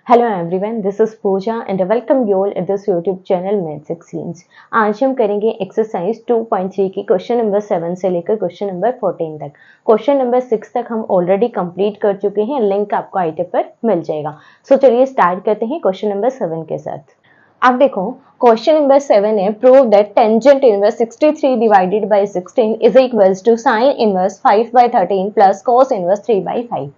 Hello everyone, this is Pooja and welcome you all at this YouTube channel maths exchange. आज हम करेंगे exercise 2.3 की question number 7 से लेकर क्वेश्चन नंबर 14 तक। क्वेश्चन नंबर 6 तक हम ऑलरेडी कंप्लीट कर चुके हैं, लिंक आपको आई टिप पर मिल जाएगा। सो चलिए स्टार्ट करते हैं क्वेश्चन नंबर 7 के साथ। अब देखो क्वेश्चन नंबर 7 है, prove that tangent inverse 63 divided by 16 is equals to sine inverse 5/13 plus cos inverse 3/5।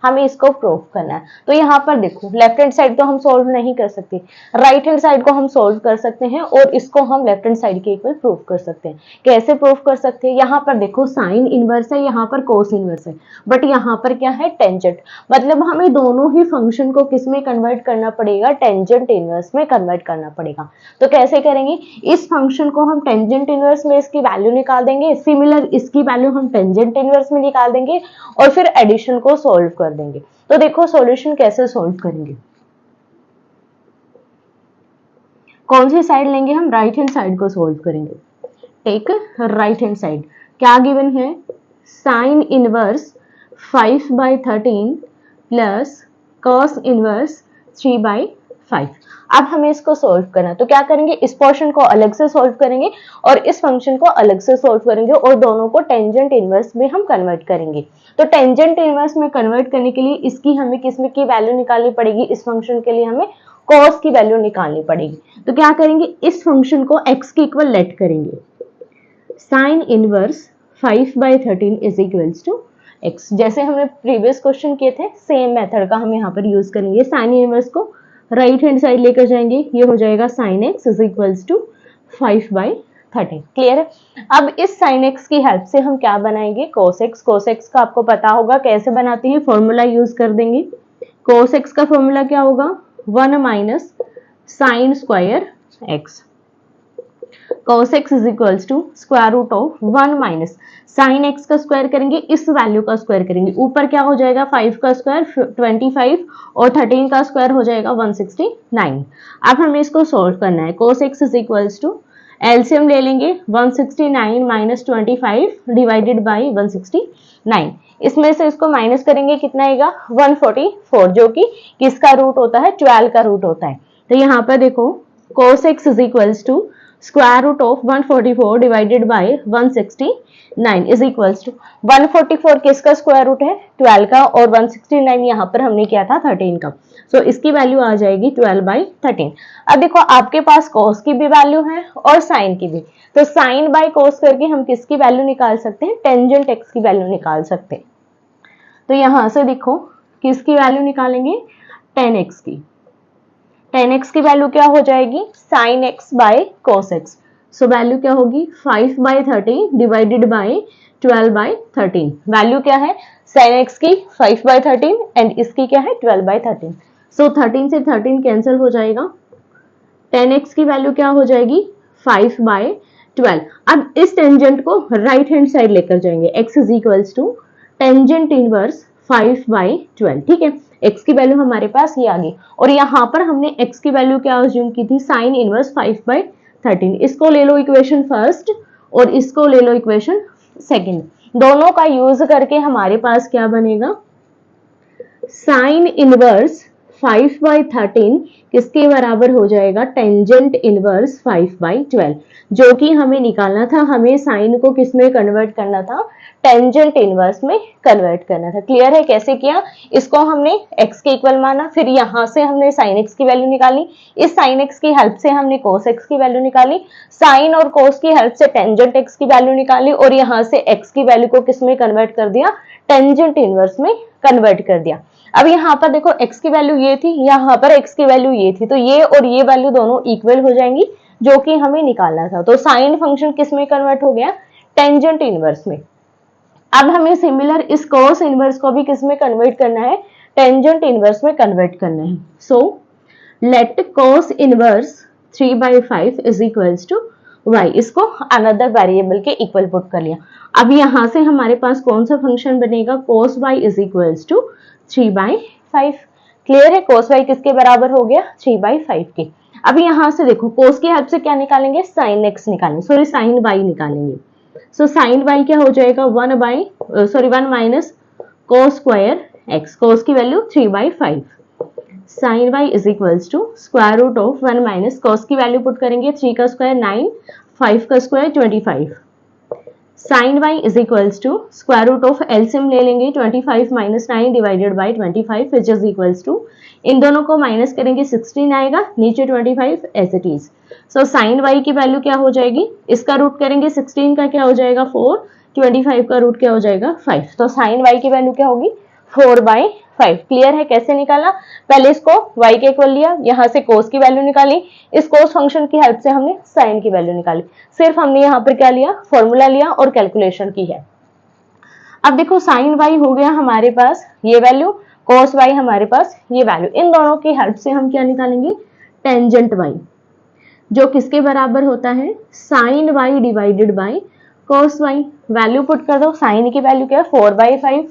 हमें इसको प्रूव करना है। तो यहाँ पर देखो लेफ्ट हैंड साइड तो हम सोल्व नहीं कर सकते, राइट हैंड साइड को हम सोल्व कर सकते हैं और इसको हम लेफ्ट हैंड साइड के इक्वल प्रूव कर सकते हैं। कैसे प्रूव कर सकते हैं? यहाँ पर देखो साइन इनवर्स है, यहाँ पर कोस इनवर्स है, बट यहाँ पर क्या है? टेंजेंट। मतलब हमें दोनों ही फंक्शन को किस में कन्वर्ट करना पड़ेगा? टेंजेंट इनवर्स में कन्वर्ट करना पड़ेगा। तो कैसे करेंगे? इस फंक्शन को हम टेंजेंट इनवर्स में इसकी वैल्यू निकाल देंगे, सिमिलर इसकी वैल्यू हम टेंजेंट इनवर्स में निकाल देंगे और फिर एडिशन को सोल्व कर देंगे। तो देखो सॉल्यूशन कैसे सोल्व करेंगे। कौन सी साइड लेंगे हम? राइट हैंड साइड को सोल्व करेंगे। Take right hand side. क्या गिवन है? Sine inverse 5/13 plus cos inverse 3/5। अब हमें इसको सोल्व करना, तो क्या करेंगे? इस पोर्शन को अलग से सोल्व करेंगे और इस फंक्शन को अलग से सोल्व करेंगे और दोनों को टेंजेंट इनवर्स में हम कन्वर्ट करेंगे। तो टेंजेंट इनवर्स में कन्वर्ट करने के लिए इसकी हमें किसमें की वैल्यू निकालनी पड़ेगी? इस फंक्शन के लिए हमें कॉस की वैल्यू निकालनी पड़ेगी। तो क्या करेंगे? इस फंक्शन को x के इक्वल लेट करेंगे। Sine inverse 5/13 is equals to x। जैसे हमने प्रीवियस क्वेश्चन किए थे, सेम मेथड का हम यहाँ पर यूज करेंगे। साइन इनवर्स को राइट हैंड साइड लेकर जाएंगे, ये हो जाएगा sine x is equals to 5/13। Clear है? अब इस साइन x की हेल्प से हम क्या बनाएंगे? cos x। cos x का आपको पता होगा कैसे बनाते हैं, फॉर्मूला यूज कर देंगे। cos x का फॉर्मूला क्या होगा? 1 minus sine square x। cos x is equals to square root of 1 minus sine x का स्क्वायर करेंगे, इस वैल्यू का स्क्वायर करेंगे। ऊपर क्या हो जाएगा? 5 का स्क्वायर 25 और 13 का स्क्वायर हो जाएगा 169। अब हमें इसको सोल्व करना है। cos x is equals to LCM ले लेंगे, 169 माइनस 25 डिवाइडेड बाई 169। इसमें से इसको माइनस करेंगे, कितना आएगा? 144, जो कि किसका रूट होता है? 12 का रूट होता है। तो यहाँ पर देखो cos x is equals to square root of 144 divided by 169 is equals to 144 किसका स्क्वायर रूट है? 12 का, और 169 यहाँ पर हमने किया था 13 का। सो इसकी वैल्यू आ जाएगी 12/13। अब देखो आपके पास cos की भी वैल्यू है और साइन की भी, तो साइन बाय cos करके हम किसकी वैल्यू निकाल सकते हैं? टेंजेंट x की वैल्यू निकाल सकते हैं। तो यहां से देखो किसकी वैल्यू निकालेंगे? 10x की। 10x की वैल्यू क्या हो जाएगी? Sine x by cos x। So value क्या होगी? 5/13 डिवाइडेड बाय 12/13। वैल्यू क्या है? साइन x की 5/13 एंड इसकी क्या है? 12/13। सो 13 से 13 कैंसिल हो जाएगा। 10x की वैल्यू क्या हो जाएगी? 5/12। अब इस टेंजेंट को राइट हैंड साइड लेकर जाएंगे। x is equals to tangent inverse 5/12। ठीक है, x की वैल्यू हमारे पास ये आ गई और यहाँ पर हमने x की वैल्यू क्या अज्यूम की थी? Sign inverse 5/13। इसको ले लो इक्वेशन फर्स्ट और इसको ले लो इक्वेशन सेकंड। दोनों का यूज करके हमारे पास क्या बनेगा? साइन इनवर्स 5/13 किसके बराबर हो जाएगा? टेंजेंट इनवर्स 5/12, जो कि हमें निकालना था। हमें साइन को किस में कन्वर्ट करना था? टेंजेंट इनवर्स में कन्वर्ट करना था। क्लियर है कैसे किया? इसको हमने x के इक्वल माना, फिर यहां से हमने साइन x की वैल्यू निकाली, इस साइन x की हेल्प से हमने cos x की वैल्यू निकाली, साइन और cos की हेल्प से टेंजेंट x की वैल्यू निकाली और यहां से x की वैल्यू को किस में कन्वर्ट कर दिया? टेंजेंट इनवर्स में कन्वर्ट कर दिया। अब यहाँ पर देखो x की वैल्यू ये थी, यहाँ पर x की वैल्यू ये थी, तो ये और ये वैल्यू दोनों इक्वल हो जाएंगी, जो कि हमें निकालना था। तो साइन फंक्शन किस में कन्वर्ट हो गया? टेंजेंट इनवर्स में। अब हमें सिमिलर इस cos इनवर्स को भी किस में कन्वर्ट करना है? टेंजेंट इनवर्स में कन्वर्ट करना है। So let cos inverse 3/5 is equals to y। इसको अनदर वेरिएबल के इक्वल पुट कर लिया। अब यहां से हमारे पास कौन सा फंक्शन बनेगा? cos y is equals to 3/5। Clear है? cos y किसके बराबर हो गया? 3/5 के। अब यहां से देखो cos की हेल्प से क्या निकालेंगे? sin x निकालेंगे, सॉरी sin y निकालेंगे। सो साइन y क्या हो जाएगा? 1 minus cos square x। cos की value 3/5। Sine y is equals to square root of 1 minus cos की वैल्यू पुट करेंगे, 3 का स्क्वायर 9, 5 का square 25, sine y is equals to square root of LCM ले लेंगे 25 minus 9 divided by 25 which is equals to, इन दोनों को minus करेंगे 16 आएगा, नीचे 25 as it is. So sign Y की वैल्यू क्या हो जाएगी, इसका रूट करेंगे 16 का क्या हो जाएगा 4, 25 का रूट क्या हो जाएगा 5। तो साइन वाई की वैल्यू क्या होगी 4/5। क्लियर है कैसे निकाला, पहले इसको y के इक्वल लिया, यहां से cos की वैल्यू निकाली, इस cos फंक्शन की हेल्प से हमने sin की वैल्यू निकाली, सिर्फ हमने यहाँ पर क्या लिया फॉर्मूला लिया और कैलकुलेशन की है। अब देखो sin y हो गया हमारे पास ये वैल्यू, cos y हमारे पास ये वैल्यू, इन दोनों की हेल्प से हम क्या निकालेंगे टेंजेंट y, जो किसके बराबर होता है sin y divided by cos y। Value put कर दो, sin की वैल्यू क्या है 4/5,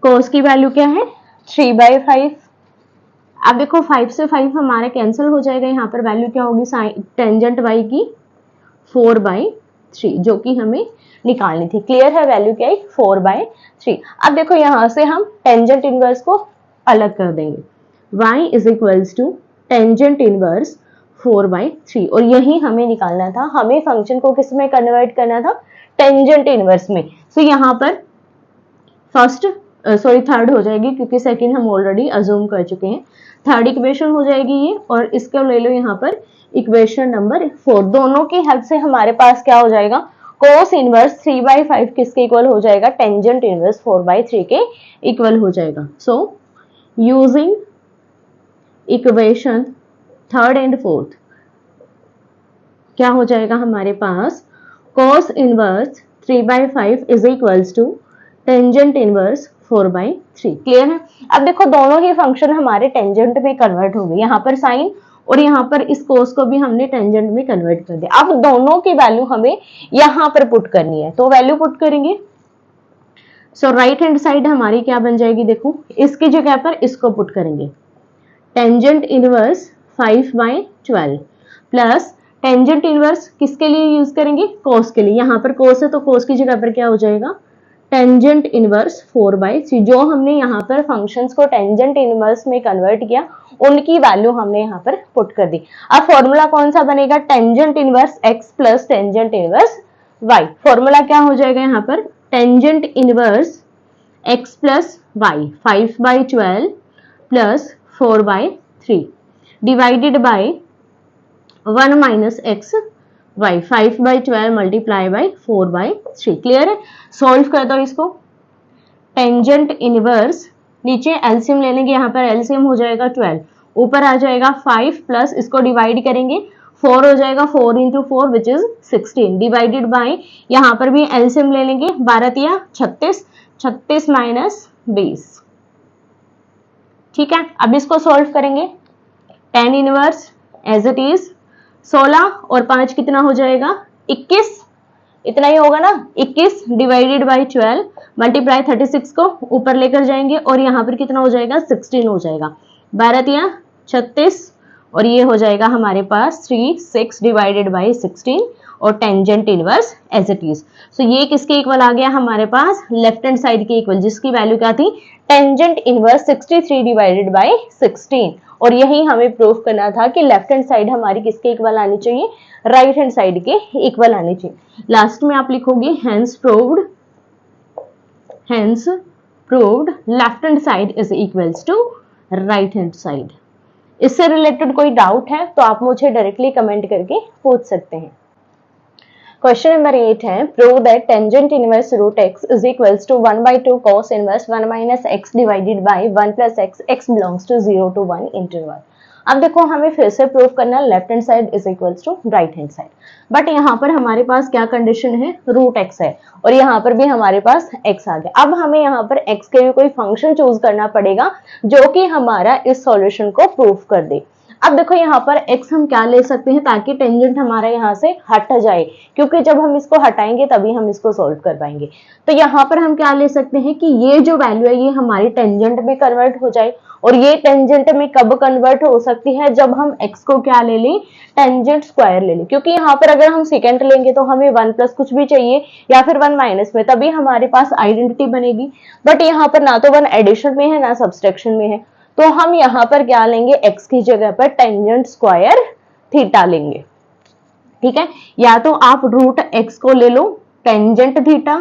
cos की वैल्यू क्या है 3/5। अब देखो 5 से 5 हमारे कैंसिल हो जाएगा, यहाँ पर वैल्यू क्या होगी टेंजेंट y की 4/3 जो कि हमें निकालनी थी। क्लियर है, वैल्यू क्या है 4/3। अब देखो यहां से हम टेंजेंट इनवर्स को अलग कर देंगे, y is equals to tangent inverse 4/3, और यही हमें निकालना था, हमें फंक्शन को किस में कन्वर्ट करना था टेंजेंट इनवर्स में। सो यहाँ पर थर्ड हो जाएगी क्योंकि सेकंड हम ऑलरेडी अज्यूम कर चुके हैं, थर्ड इक्वेशन हो जाएगी ये, और इसको ले लो यहाँ पर इक्वेशन नंबर 4। दोनों की हेल्प से हमारे पास क्या हो जाएगा कोस इनवर्स 3/5 किसके इक्वल हो जाएगा टेंजेंट इनवर्स 4/3 के इक्वल हो जाएगा। So using equation third and fourth क्या हो जाएगा हमारे पास cos inverse 3/5 is equals to tangent inverse 4/3। Clear है। अब देखो दोनों ही फंक्शन हमारे टेंजेंट में कन्वर्ट हो गए, यहाँ पर साइन और यहाँ पर इस कोस को भी हमने टेंजेंट में कन्वर्ट कर दिया। अब दोनों की वैल्यू हमें यहाँ पर पुट करनी है, तो वैल्यू पुट करेंगे। सो राइट हैंड साइड हमारी क्या बन जाएगी, देखो इसकी जगह पर इसको पुट करेंगे, tangent inverse 5/12 plus tangent inverse किसके लिए यूज करेंगे कोस के लिए, यहाँ पर कोस है तो कोस की जगह पर क्या हो जाएगा टेंजेंट इनवर्स 4/3। जो हमने यहाँ पर फंक्शंस को टेंजेंट इनवर्स में कन्वर्ट किया उनकी वैल्यू हमने यहाँ पर पुट कर दी। अब फॉर्मूला कौन सा बनेगा tangent inverse x plus tangent inverse y। Formula क्या हो जाएगा यहाँ पर tangent inverse x plus y 5/12 plus 4/3 divided by 1 minus x y 5/12 multiply by 4/3। Clear है। सॉल्व कर दो इसको, टेंजेंट इनवर्स नीचे एलसीएम ले लेंगे, यहाँ पर एलसीएम हो जाएगा 12, ऊपर आ जाएगा 5 प्लस इसको डिवाइड करेंगे 4 हो जाएगा 4 into 4 which is 16 divided by यहाँ पर भी एलसीएम ले लेंगे 12 36, 36 माइनस 20। ठीक है, अब इसको सॉल्व करेंगे, tan inverse as it is 16 और 5 कितना हो जाएगा 21, इतना ही होगा ना 21 डिवाइडेड बाय 12 मल्टीप्लाई 36 को ऊपर लेकर जाएंगे और यहाँ पर कितना हो जाएगा 16 हो जाएगा, 12 36 और ये हो जाएगा हमारे पास 6 डिवाइडेड बाय 16 और tangent inverse as it is. So ये किसके इक्वल आ गया हमारे पास लेफ्ट हैंड साइड के इक्वल, जिसकी वैल्यू क्या थी टेंजेंट इनवर्स 63 डिवाइडेड बाय 16, और यही हमें प्रूव करना था कि लेफ्ट हैंड साइड हमारी किसके इक्वल आनी चाहिए राइट हैंड साइड के इक्वल आनी चाहिए। लास्ट में आप लिखोगे hence proved left hand side is equals to right hand side. इससे रिलेटेड कोई डाउट है तो आप मुझे डायरेक्टली कमेंट करके पूछ सकते हैं। क्वेश्चन नंबर 8 है prove that tangent inverse root x is equals to 1/2 cos inverse 1 minus x divided by 1 plus x belongs to 0 to 1 interval. अब देखो हमें फिर से प्रूव करना left hand side is equals to right hand side, but यहाँ पर हमारे पास क्या कंडीशन है रूट x है और यहाँ पर भी हमारे पास x आ गया। अब हमें यहाँ पर x के लिए कोई फंक्शन चूज करना पड़ेगा जो कि हमारा इस सॉल्यूशन को प्रूव कर दे। अब देखो यहाँ पर x हम क्या ले सकते हैं ताकि टेंजेंट हमारा यहाँ से हट जाए, क्योंकि जब हम इसको हटाएंगे तभी हम इसको सोल्व कर पाएंगे। तो यहाँ पर हम क्या ले सकते हैं कि ये जो वैल्यू है ये हमारी टेंजेंट में कन्वर्ट हो जाए, और ये टेंजेंट में कब कन्वर्ट हो सकती है, जब हम x को क्या ले लें, टेंजेंट स्क्वायर ले लें। क्योंकि यहाँ पर अगर हम सेकेंड लेंगे तो हमें 1 प्लस कुछ भी चाहिए या फिर 1 माइनस में, तभी हमारे पास आइडेंटिटी बनेगी। बट यहाँ पर ना तो 1 एडिशन में है ना सब्सट्रैक्शन में है, तो हम यहाँ पर क्या लेंगे, x की जगह पर टेंजेंट स्क्वायर थीटा लेंगे। ठीक है, या तो आप रूट x को ले लो टेंजेंट थीटा,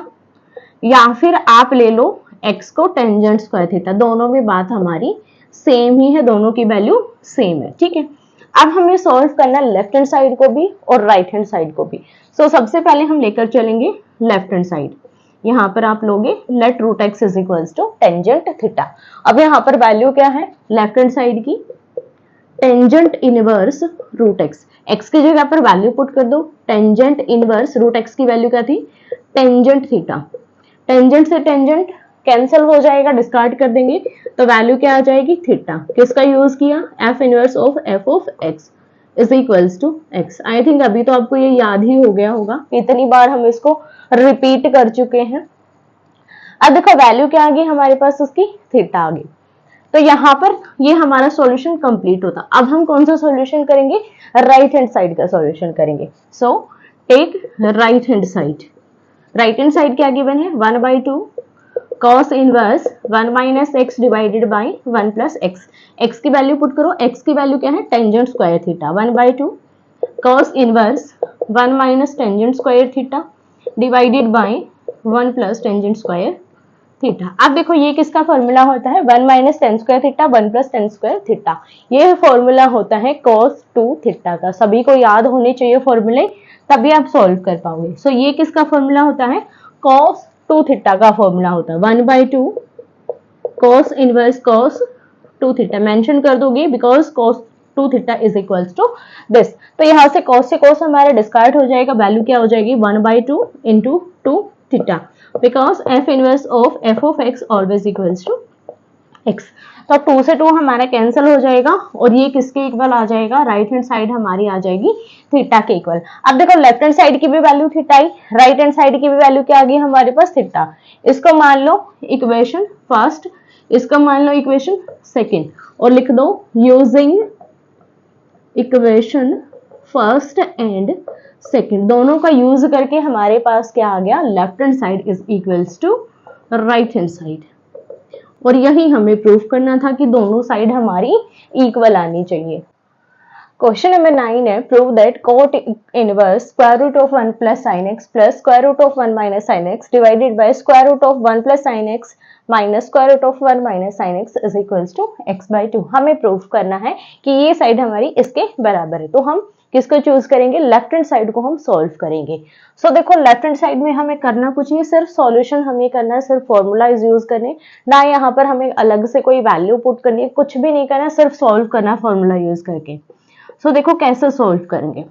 या फिर आप ले लो x को टेंजेंट स्क्वायर थीटा, दोनों में बात हमारी सेम ही है, दोनों की वैल्यू सेम है। ठीक है, अब हमें सॉल्व करना लेफ्ट हैंड साइड को भी और राइट हैंड साइड को भी। सो सबसे पहले हम लेकर चलेंगे लेफ्ट हैंड साइड। यहाँ पर आप लोगे let root x is equals to tangent theta. अब यहाँ पर वैल्यू क्या है लेफ्ट हैंड साइड की, tangent inverse root x. X की जगह पर वैल्यू पुट कर दो, टेंजेंट इनवर्स रूट एक्स की वैल्यू क्या थी, टेंजेंट थीटा। टेंजेंट से टेंजेंट कैंसिल हो जाएगा, डिस्कार्ड कर देंगे, तो वैल्यू क्या आ जाएगी, थीटा। किसका यूज किया, f inverse of f of x is equals to x. I think अभी तो आपको ये याद ही हो गया होगा, इतनी बार हम इसको रिपीट कर चुके हैं। अब देखो वैल्यू क्या आ गई हमारे पास, उसकी थीटा आ गई। तो यहाँ पर ये हमारा सॉल्यूशन कंप्लीट होता। अब हम कौन सा सॉल्यूशन करेंगे, राइट हैंड साइड का सॉल्यूशन करेंगे। So take right hand side. Right hand side क्या गिवन है, 1/2 cos inverse 1 minus x divided by 1 plus x. X की वैल्यू पुट करो, एक्स की वैल्यू क्या है, tangent square theta. 1/2 cos inverse 1 minus tangent square theta divided by 1 plus tangent square theta. अब देखो ये किसका फॉर्मूला होता है, 1 minus ten square theta 1 plus ten square theta. ये फॉर्मूला होता है cos 2 थीटा का। सभी को याद होने चाहिए फॉर्मूले, तभी आप सॉल्व कर पाओगे। सो ये किसका फॉर्मूला होता है, cos 2 थीटा का फॉर्मूला होता है। 1/2 cos inverse cos 2 theta mention कर दोगे, because cos 2 theta is equals to this. तो यहाँ से cos से cos हमारा डिस्कार्ड हो जाएगा, वैल्यू क्या हो जाएगी, 1/2 into 2 theta, because f inverse of f of x always equals to x। तो 2 से 2 हमारा कैंसिल हो जाएगा, और ये किसके इक्वल आ जाएगा, राइट हैंड साइड हमारी आ जाएगी थीटा के इक्वल। अब देखो लेफ्ट हैंड साइड की भी वैल्यू थीटा आई, राइट हैंड साइड की भी वैल्यू क्या आ गई हमारे पास, थीटा। इसको मान लो इक्वेशन फर्स्ट, इसको मान लो इक्वेशन सेकेंड, और लिख दो using equation first and second, दोनों का यूज करके हमारे पास क्या आ गया, left hand side is equals to right hand side. और यही हमें प्रूफ करना था कि दोनों साइड हमारी इक्वल आनी चाहिए। क्वेश्चन नंबर 9 है, prove that cot inverse square root of 1 plus sine x plus square root of 1 minus sine x divided by square root of 1 plus sine x minus square root of 1 minus sine x is equals to x/2। हमें proof करना है कि ये side हमारी इसके बराबर है। तो हम किसको चूज करेंगे, लेफ्ट हैंड साइड को हम सॉल्व करेंगे। सो देखो लेफ्ट हैंड साइड में हमें करना कुछ नहीं, सिर्फ सॉल्यूशन हमें करना है, सिर्फ फॉर्मूलाइज यूज करने, ना यहाँ पर हमें अलग से कोई वैल्यू पुट करनी है, कुछ भी नहीं करना, सिर्फ सॉल्व करना फॉर्मूला यूज करके। सो देखो कैसे सॉल्व करेंगे,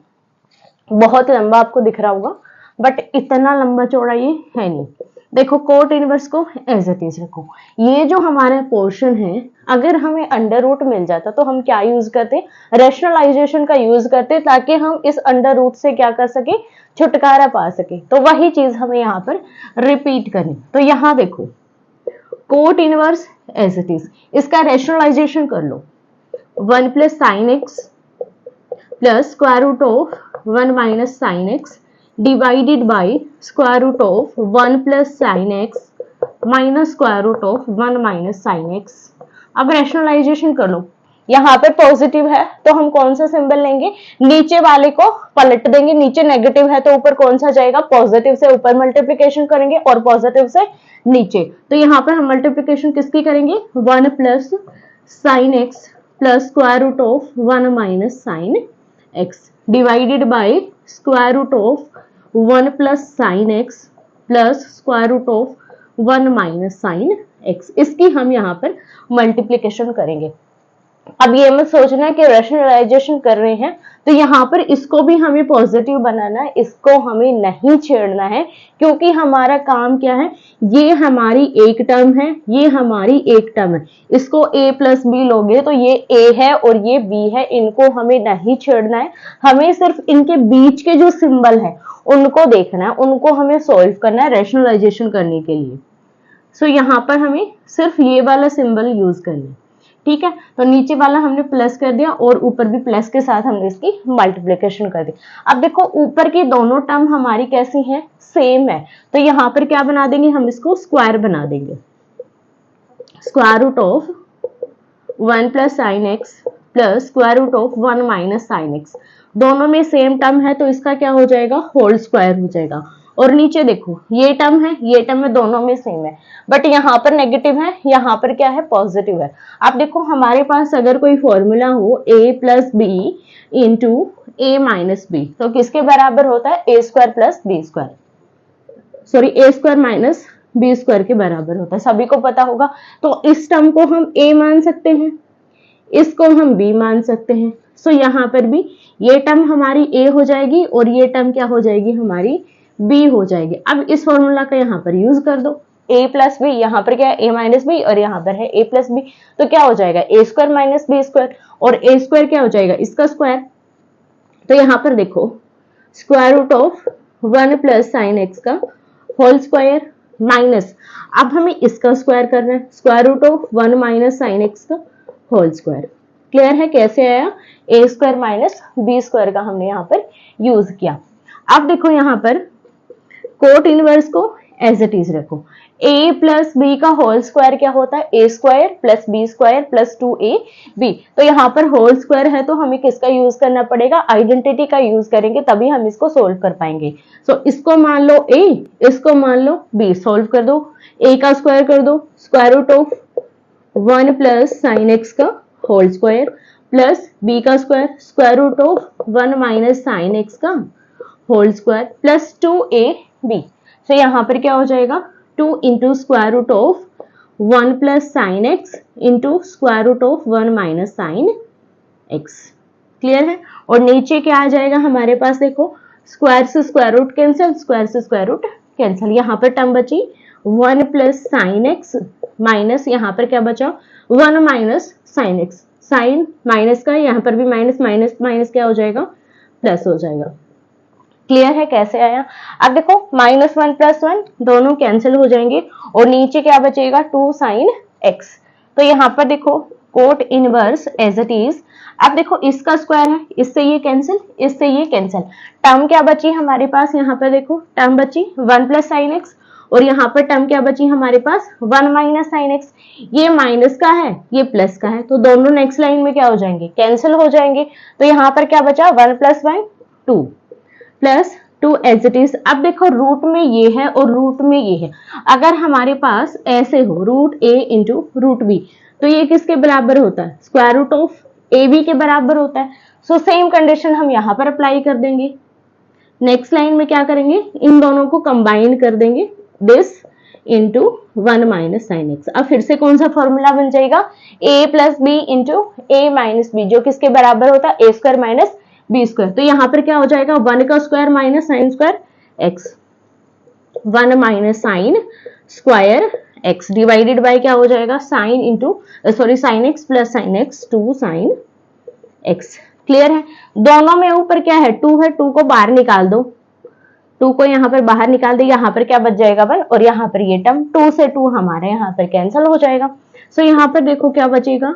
बहुत लंबा आपको दिख रहा होगा, बट इतना लंबा चौड़ा ये है नहीं। देखो कोट इनवर्स को एज इट इज रखो। ये जो हमारा पोर्शन है, अगर हमें अंडर रूट मिल जाता तो हम क्या यूज करते, रैशनलाइजेशन का यूज करते, ताकि हम इस अंडर रूट से क्या कर सके, छुटकारा पा सके। तो वही चीज हमें यहाँ पर रिपीट करनी। तो यहाँ देखो cot inverse as it is, इसका रैशनलाइजेशन कर लो, 1 plus sine x plus square root of 1 minus sine x divided by square root of 1 plus sine x minus square root of 1 minus sine x. अब rationalization कर लो, यहाँ पे positive है तो हम कौन सा सिंबल लेंगे, नीचे वाले को पलट देंगे, नीचे नेगेटिव है तो ऊपर कौन सा जाएगा, पॉजिटिव से ऊपर मल्टीप्लिकेशन करेंगे और पॉजिटिव से नीचे। तो यहाँ पर हम मल्टीप्लिकेशन किसकी करेंगे, 1 plus sine x plus square root of 1 minus sine x divided by square root of 1 plus sine x plus square root of 1 minus sine x. इसकी हम यहाँ पर मल्टीप्लिकेशन करेंगे। अब ये मत सोचना कि रैशनलाइजेशन कर रहे हैं तो यहाँ पर इसको भी हमें पॉजिटिव बनाना है, इसको हमें नहीं छेड़ना है, क्योंकि हमारा काम क्या है, ये हमारी एक टर्म है, ये हमारी एक टर्म है, इसको a प्लस बी लोगे तो ये a है और ये b है, इनको हमें नहीं छेड़ना है, हमें सिर्फ इनके बीच के जो सिंबल है उनको देखना है, उनको हमें सॉल्व करना है रैशनलाइजेशन करने के लिए। सो यहाँ पर हमें सिर्फ ये वाला सिंबल यूज करना है, ठीक है। तो नीचे वाला हमने प्लस कर दिया और ऊपर भी प्लस के साथ हमने इसकी मल्टीप्लिकेशन कर दी। अब देखो ऊपर की दोनों टर्म हमारी कैसी हैं, सेम है, तो यहाँ पर क्या बना देंगे, हम इसको स्क्वायर बना देंगे। Square root of 1 plus sine x plus square root of 1 minus sine x, दोनों में सेम टर्म है तो इसका क्या हो जाएगा, होल स्क्वायर हो जाएगा। और नीचे देखो ये टर्म है, ये टर्म है, दोनों में सेम है, बट यहाँ पर नेगेटिव है, यहाँ पर क्या है, पॉजिटिव है। आप देखो हमारे पास अगर कोई फॉर्मूला हो a plus b into a minus b, तो किसके बराबर होता है, a square plus b square, sorry a square minus b square के बराबर होता है, सभी को पता होगा। तो इस टर्म को हम a मान सकते हैं, इसको हम b मान सकते हैं। सो यहाँ पर भी ये टर्म हमारी a हो जाएगी और ये टर्म क्या हो जाएगी, हमारी b हो जाएगी। अब इस फॉर्मूला का यहाँ पर यूज कर दो, a प्लस बी, यहाँ पर क्या है a माइनस बी और यहाँ पर है a प्लस बी, तो क्या हो जाएगा a square minus b square, और a स्क्वायर क्या हो जाएगा, इसका स्क्वायर। तो यहाँ पर देखो square root of 1 plus sine x का होल स्क्वायर माइनस, अब हमें इसका स्क्वायर करना है, square root of 1 minus sine x का होल स्क्वायर। क्लियर है कैसे आया, a square minus b square का हमने यहाँ पर यूज किया। अब देखो यहाँ पर कोट इनवर्स को एज इट इज रखो, a प्लस बी का होल स्क्वायर क्या होता है, a square plus b square plus 2ab, तो यहाँ पर होल स्क्वायर है तो हमें किसका यूज करना पड़ेगा, आइडेंटिटी का यूज करेंगे, तभी हम इसको सोल्व कर पाएंगे। सो इसको मान लो a, इसको मान लो b, सोल्व कर दो, a का स्क्वायर कर दो, square root of 1 plus sine x का होल स्क्वायर प्लस b का square, square root of 1 minus sine x का होल स्क्वायर प्लस 2ab। तो यहाँ पर क्या हो जाएगा, 2 into square root of 1 plus sine x into square root of 1 minus sine x. Clear है। और नीचे क्या आ जाएगा हमारे पास, देखो स्क्वायर से स्क्वायर रूट कैंसिल, स्क्वायर से स्क्वायर रूट कैंसिल, यहाँ पर टर्म बची 1 प्लस साइन एक्स माइनस यहाँ पर क्या बचा 1 minus sine x, sine minus का यहाँ पर भी माइनस, माइनस माइनस क्या हो जाएगा, प्लस हो जाएगा। क्लियर है कैसे आया। अब देखो -1 + 1 दोनों कैंसिल हो जाएंगे और नीचे क्या बचेगा 2 sin x। तो यहाँ पर देखो cot inverse as it is. अब देखो इसका स्क्वायर है, इससे ये कैंसिल, इससे ये कैंसिल, टर्म क्या बची हमारे पास, यहाँ पर देखो टर्म बची 1 + sin x और यहाँ पर टर्म क्या बची हमारे पास 1 - sin x। ये माइनस का है, ये प्लस का है, तो दोनों नेक्स्ट लाइन में क्या हो जाएंगे, कैंसिल हो जाएंगे। तो यहाँ पर क्या बचा 1 + 1 2 प्लस 2 एज इट इज। अब देखो रूट में ये है और रूट में ये है, अगर हमारे पास ऐसे हो root a into root b, तो ये किसके बराबर होता है, square root of a b के बराबर होता है। सो सेम कंडीशन हम यहाँ पर अप्लाई कर देंगे। नेक्स्ट लाइन में क्या करेंगे, इन दोनों को कंबाइन कर देंगे, दिस इंटू 1 - sin x। अब फिर से कौन सा फॉर्मूला बन जाएगा, a + b into a - b, जो किसके बराबर होता है a square minus b square. तो यहाँ पर क्या हो जाएगा 1 का square minus sine square x, 1 minus sine square x divided by क्या हो जाएगा sine into sorry sine x plus sine x 2 sine x। Clear है। दोनों में ऊपर क्या है 2 है, 2 को बाहर निकाल दो, 2 को यहाँ पर बाहर निकाल दे, यहाँ पर क्या बच जाएगा 1 और यहाँ पर ये टर्म 2 से 2 हमारे यहाँ पर कैंसिल हो जाएगा। सो यहाँ पर देखो क्या बचेगा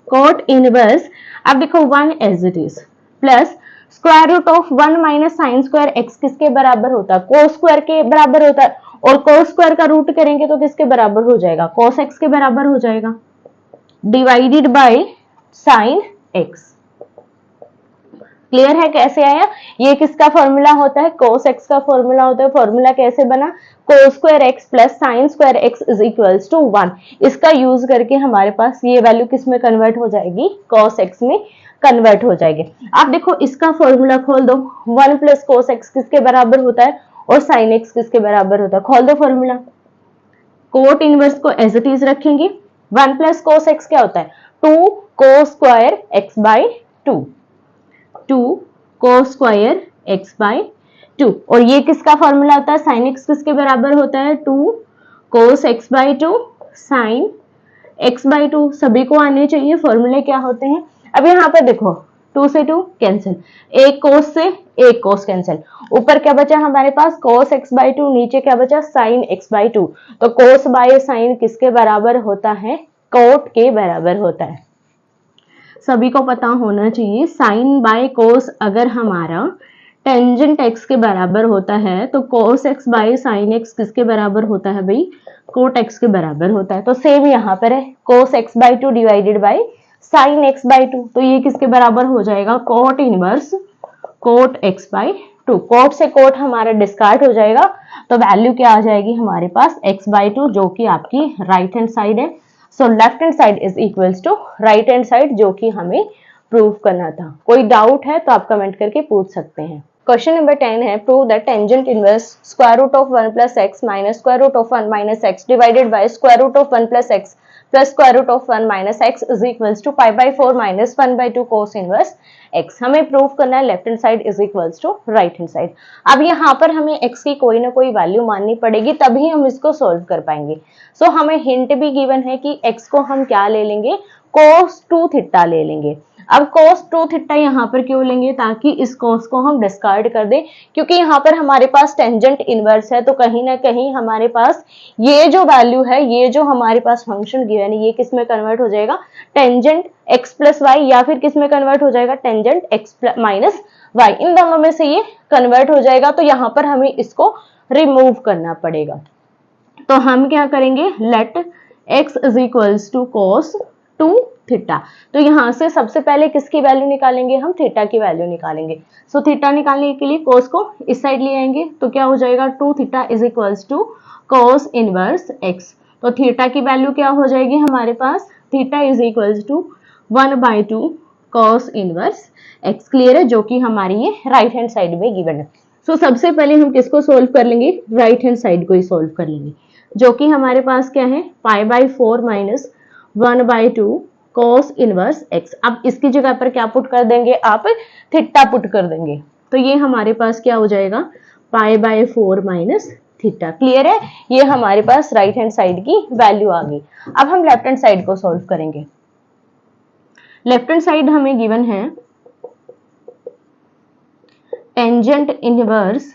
कोट इनवर्स। अब देखो 1 as it is plus square root of 1 minus sine square x किसके बराबर होता है, कोस स्क्वायर के बराबर होता है, और कोस स्क्वायर का रूट करेंगे तो किसके बराबर हो जाएगा, कोस एक्स के बराबर हो जाएगा, divided by sine x. Clear है कैसे आया। ये किसका फॉर्मूला होता है, कोस एक्स का फॉर्मूला होता है। फॉर्मूला कैसे बना, cos square x plus sine square x is equals to 1। इसका यूज करके हमारे पास ये वैल्यू किस में कन्वर्ट हो जाएगी, कोस एक्स में कन्वर्ट हो जाएगी। आप देखो इसका फॉर्मूला खोल दो, 1 प्लस कोस एक्स किसके बराबर होता है और साइन एक्स किसके बराबर होता है, खोल दो फॉर्मूला। कोट इनवर्स को एज इट इज रखेंगे, 1 प्लस कोस एक्स क्या होता है 2 cos square x by 2, 2 cos square x by 2। और ये किसका फॉर्मूला होता है, साइन x किसके बराबर होता है, 2 cos x by 2 sine x by 2। सभी को आने चाहिए, फॉर्मूले क्या होते हैं। अब यहाँ पर देखो 2 से 2 कैंसिल, एक कोस से एक कोस कैंसिल, ऊपर क्या बचा हमारे पास cos x बाय 2, नीचे क्या बचा sin x बाय 2। तो cos बाय sin किसके बराबर होता है, cot के बराबर होता है। सभी को पता होना चाहिए sin बाय cos अगर हमारा टेंजेंट x के बराबर होता है तो cos x by sin x किसके बराबर होता है भाई, cot x के बराबर होता है। तो सेम यहाँ पर है cos x by 2 divided by sin x by 2, तो ये किसके बराबर हो जाएगा, cot inverse cot x by 2। cot से cot हमारा डिस्कार्ड हो जाएगा, तो वैल्यू क्या आ जाएगी हमारे पास x बाय 2, जो कि आपकी राइट हैंड साइड है। So left hand side is equals to right hand side, जो कि हमें प्रूव करना था। कोई डाउट है तो आप कमेंट करके पूछ सकते हैं। क्वेश्चन नंबर 10 है, prove that tangent inverse square root of 1 plus x minus square root of 1 minus x divided by square root of 1 plus x plus square root of 1 minus x is equals to pi by 4 minus 1 by 2 cos inverse x. हमें prove करना है left hand side is equals to right hand side. अब यहाँ पर हमें x की कोई ना कोई वैल्यू माननी पड़ेगी, तभी हम इसको सोल्व कर पाएंगे। सो हमें हिंट भी गिवन है कि एक्स को हम क्या ले लेंगे, cos 2 थीटा ले लेंगे। अब cos 2 थीटा यहाँ पर क्यों लेंगे, ताकि इस cos को हम डिस्कार्ड कर दें, क्योंकि यहाँ पर हमारे पास टेंजेंट इनवर्स है, तो कहीं ना कहीं हमारे पास ये जो वैल्यू है, ये जो हमारे पास फंक्शन गिवन है, ये किस में कन्वर्ट हो जाएगा, टेंजेंट x प्लस वाई, या फिर किस में कन्वर्ट हो जाएगा, टेंजेंट x माइनस वाई। इन दोनों में से ये कन्वर्ट हो जाएगा, तो यहाँ पर हमें इसको रिमूव करना पड़ेगा। तो हम क्या करेंगे, let x is equals to cos 2 theta. तो यहां से सबसे पहले किसकी वैल्यू निकालेंगे, हम थीटा की वैल्यू निकालेंगे। सो थीटा निकालने के लिए cos को इस साइड ले आएंगे, तो क्या हो जाएगा, 2 theta is equals to cos inverse x। तो थीटा की वैल्यू क्या हो जाएगी हमारे पास, theta is equals to 1 by 2 cos inverse x। Clear है, जो कि हमारी ये राइट हैंड साइड में गिवन है। सो सबसे पहले हम किसको सोल्व कर लेंगे, राइट हैंड साइड को ही सोल्व कर लेंगे, जो कि हमारे पास क्या है, pi by 4 minus 1 by 2 cos inverse x। अब इसकी जगह पर क्या पुट कर देंगे आप, थीटा पुट कर देंगे, तो ये हमारे पास क्या हो जाएगा, pi by 4 minus theta. Clear है, ये हमारे पास राइट हैंड साइड की वैल्यू आ गई। अब हम लेफ्ट हैंड साइड को सोल्व करेंगे। लेफ्ट हैंड साइड हमें गिवन है tangent inverse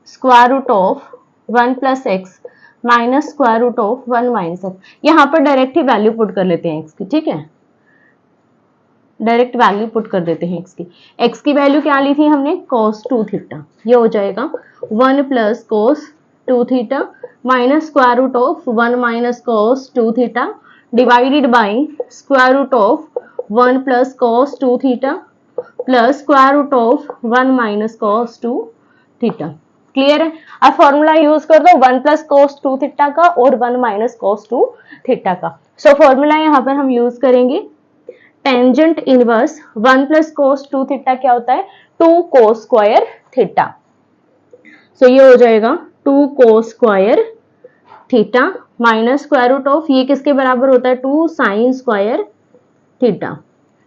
square root of 1 plus x minus square root of 1 minus x. यहां पर डायरेक्ट ही वैल्यू पुट कर लेते हैं एक्स की, ठीक है, डायरेक्ट वैल्यू पुट कर देते हैं एक्स की। एक्स की वैल्यू क्या ली थी हमने, cos 2 थीटा। ये हो जाएगा 1 plus cos 2 theta minus square root of 1 minus cos 2 theta divided by square root of 1 plus cos 2 theta plus square root of 1 minus cos 2 theta. Clear है, अब फॉर्मूला यूज कर दो 1 प्लस cos 2 थीटा का और 1 minus cos 2 theta का। So formula यहाँ पर हम यूज करेंगे tangent inverse 1 plus cos 2 theta क्या होता है, 2 cos स्क्वायर थीटा। सो ये हो जाएगा 2 cos square theta minus square root of, ये किसके बराबर होता है, 2 sin square theta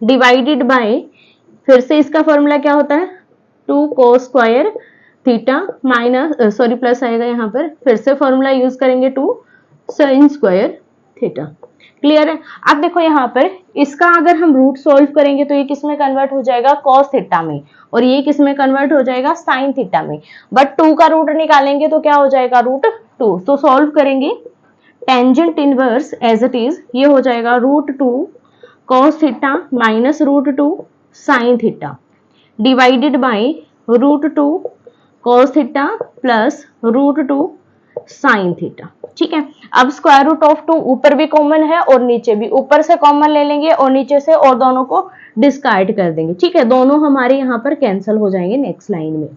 divided by, फिर से इसका फॉर्मूला क्या होता है, 2 cos square theta minus sorry plus आएगा यहाँ पर, फिर से फॉर्मूला यूज करेंगे 2 sin स्क्वायर थीटा। क्लियर है, अब देखो यहाँ पर इसका अगर हम रूट सॉल्व करेंगे तो ये किस में कन्वर्ट हो जाएगा, cos थीटा में, और ये किस में कन्वर्ट हो जाएगा, sin थीटा में। बट 2 का रूट निकालेंगे तो क्या हो जाएगा, रूट 2। तो सॉल्व करेंगे tangent inverse as it is, ये हो जाएगा root 2 cos theta minus root 2 sin theta divided by root 2 cos theta plus root 2 sin theta. ठीक है, अब स्क्वायर रूट ऑफ 2 ऊपर भी कॉमन है और नीचे भी, ऊपर से कॉमन ले लेंगे और नीचे से, और दोनों को डिस्कार्ड कर देंगे। ठीक है, दोनों हमारे यहाँ पर कैंसिल हो जाएंगे, नेक्स्ट लाइन में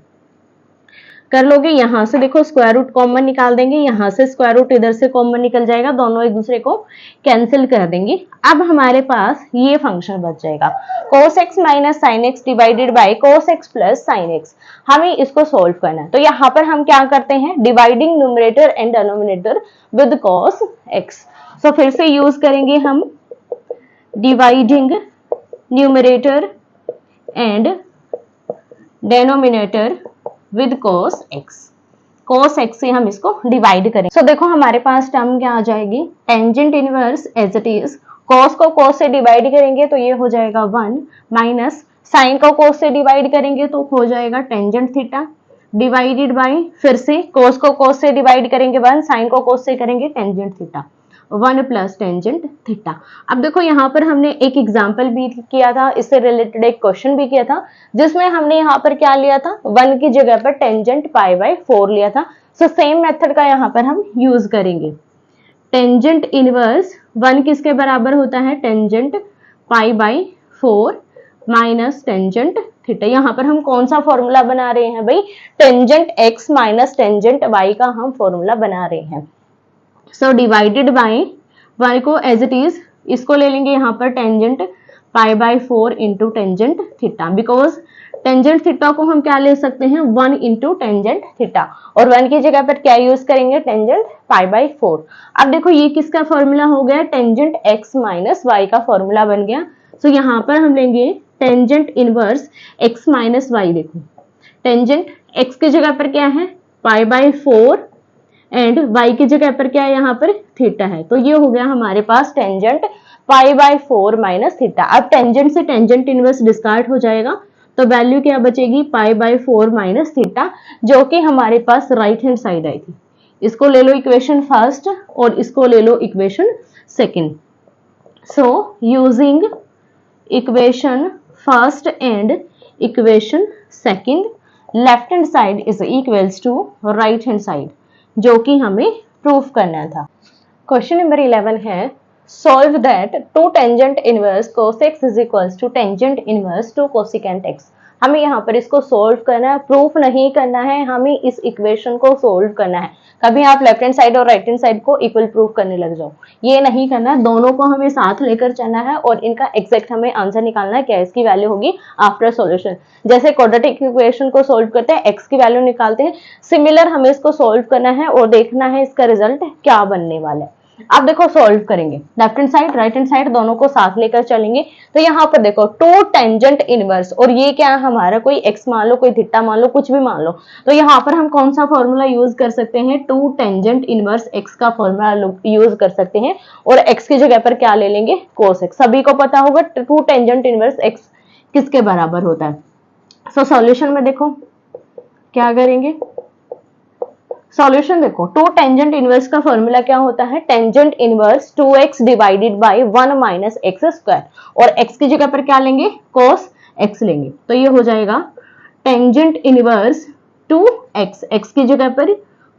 कर लोगे। यहां से देखो स्क्वायर रूट कॉमन निकाल देंगे, यहां से स्क्वायर रूट इधर से कॉमन निकल जाएगा, दोनों एक दूसरे को कैंसिल कर देंगे। अब हमारे पास ये फंक्शन बच जाएगा cos x minus sine x divided by cos x plus sine x. हमें इसको सोल्व करना है, तो यहाँ पर हम क्या करते हैं, dividing numerator and denominator with cos x। सो फिर से यूज करेंगे हम dividing numerator and denominator with cos x, cos x से हम इसको डिवाइड करें। सो देखो हमारे पास टर्म क्या आ जाएगी, tangent inverse as it is, cos को cos से डिवाइड करेंगे तो ये हो जाएगा 1 माइनस साइन को cos से डिवाइड करेंगे तो हो जाएगा टेंजेंट थीटा डिवाइडेड बाय, फिर से cos को cos से डिवाइड करेंगे 1, साइन को cos से करेंगे tangent theta, 1 plus tangent theta. अब देखो यहाँ पर हमने एक एग्जांपल भी किया था, इससे रिलेटेड एक क्वेश्चन भी किया था जिसमें हमने यहाँ पर क्या लिया था, 1 की जगह पर टेंजेंट पाई बाय 4 लिया था। सो सेम मेथड का यहाँ पर हम यूज करेंगे। टेंजेंट इनवर्स 1 किसके बराबर होता है, tangent pi by 4 minus tangent theta. यहाँ पर हम कौन सा फॉर्मूला बना रहे हैं भाई, tangent x minus tangent y का हम फॉर्मूला बना रहे हैं। सो डिवाइडेड बाय 1 को एज इट इज, इसको ले लेंगे यहाँ पर tangent pi by 4 into tangent theta, because tangent theta को हम क्या ले सकते हैं, 1 इंटू टेंजेंट थीटा, और 1 की जगह पर क्या यूज करेंगे, टेंजेंट पाई बाय 4। अब देखो ये किसका फॉर्मूला हो गया, टेंजेंट x माइनस y का फॉर्मूला बन गया। सो यहाँ पर हम लेंगे tangent inverse x minus y। देखो टेंजेंट x की जगह पर क्या है, पाई बाय 4 एंड y की जगह पर क्या है, यहाँ पर थीटा है, तो ये हो गया हमारे पास tangent pi by 4 minus theta. अब टेंजेंट से टेंजेंट इनवर्स डिस्कार्ड हो जाएगा तो वैल्यू क्या बचेगी, पाई बाय 4 माइनस थीटा, जो कि हमारे पास राइट हैंड साइड आई थी। इसको ले लो इक्वेशन फर्स्ट और इसको ले लो equation second. So using equation first and equation second, left hand side is equals to right hand side, जो कि हमें प्रूफ करना था। क्वेश्चन नंबर 11 है, solve that two tangent inverse cos x is equals to tangent inverse two cosecant x। हमें यहाँ पर इसको सोल्व करना है, प्रूफ नहीं करना है, हमें इस इक्वेशन को सोल्व करना है। कभी आप लेफ्ट हैंड साइड और राइट हैंड साइड को इक्वल प्रूफ करने लग जाओ, ये नहीं करना, दोनों को हमें साथ लेकर चलना है और इनका एग्जैक्ट हमें आंसर निकालना है, क्या इसकी वैल्यू होगी आफ्टर सॉल्यूशन। जैसे क्वाड्रेटिक इक्वेशन को सोल्व करते हैं, x की वैल्यू निकालते हैं, सिमिलर हमें इसको सोल्व करना है और देखना है इसका रिजल्ट क्या बनने वाला है। अब देखो सॉल्व करेंगे, left hand side right hand side दोनों को साथ लेकर चलेंगे। तो यहाँ पर देखो टू टेंजेंट इनवर्स, और ये क्या है हमारा, कोई x मान लो, कोई थीटा मान लो, कुछ भी मान लो, तो यहाँ पर हम कौन सा फॉर्मूला यूज कर सकते हैं, टू टेंजेंट इनवर्स x का फॉर्मूला यूज कर सकते हैं, और x की जगह पर क्या ले लेंगे, cos x। सभी को पता होगा टू टेंजेंट इनवर्स x किसके बराबर होता है। सो सॉल्यूशन में देखो क्या करेंगे, सॉल्यूशन देखो, टू टेंजेंट इनवर्स का फॉर्मूला क्या होता है, tangent inverse 2x divided by 1 minus x square, और x की जगह पर क्या लेंगे, cos x लेंगे, तो ये हो जाएगा टेंजेंट इनवर्स 2x, x की जगह पर